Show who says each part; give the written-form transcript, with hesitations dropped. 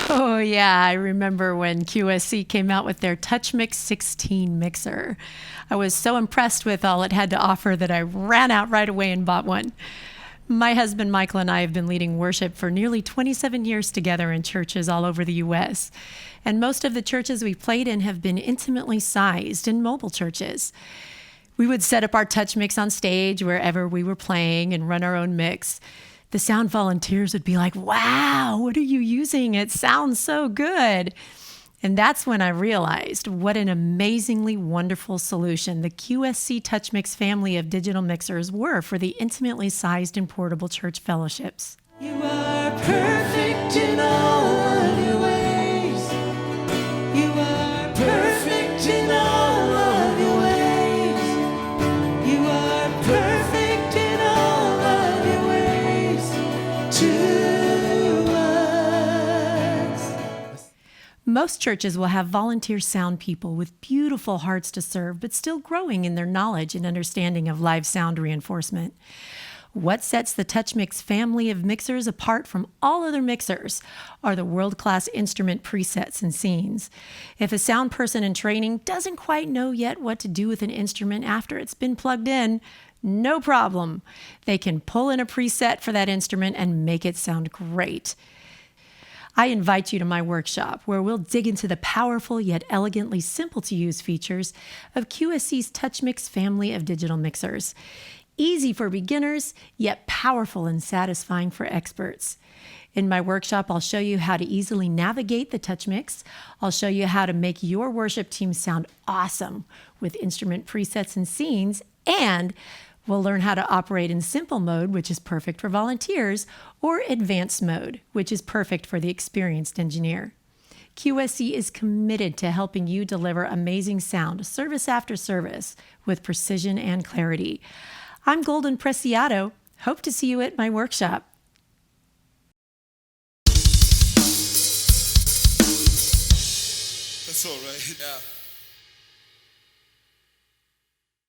Speaker 1: Oh, yeah. I remember when QSC came out with their TouchMix 16 mixer. I was so impressed with all it had to offer that I ran out right away and bought one. My husband Michael and I have been leading worship for nearly 27 years together in churches all over the U.S. And most of the churches we've played in have been intimately sized and mobile churches. We would set up our TouchMix on stage wherever we were playing and run our own mix. The sound volunteers would be like, "Wow, what are you using? It sounds so good." And that's when I realized what an amazingly wonderful solution the QSC TouchMix family of digital mixers were for the intimately sized and portable church fellowships.
Speaker 2: You are perfect in all of your ways. You are perfect in all of your ways. You are perfect in all of your ways to us.
Speaker 1: Most churches will have volunteer sound people with beautiful hearts to serve, but still growing in their knowledge and understanding of live sound reinforcement. What sets the TouchMix family of mixers apart from all other mixers are the world-class instrument presets and scenes. If a sound person in training doesn't quite know yet what to do with an instrument after it's been plugged in, no problem. They can pull in a preset for that instrument and make it sound great. I invite you to my workshop where we'll dig into the powerful yet elegantly simple to use features of QSC's TouchMix family of digital mixers. Easy for beginners, yet powerful and satisfying for experts. In my workshop, I'll show you how to easily navigate the TouchMix. I'll show you how to make your worship team sound awesome with instrument presets and scenes, and we'll learn how to operate in simple mode, which is perfect for volunteers, or advanced mode, which is perfect for the experienced engineer. QSC is committed to helping you deliver amazing sound, service after service, with precision and clarity. I'm Golden Preciado. Hope to see you at my workshop.
Speaker 3: That's all right. Yeah.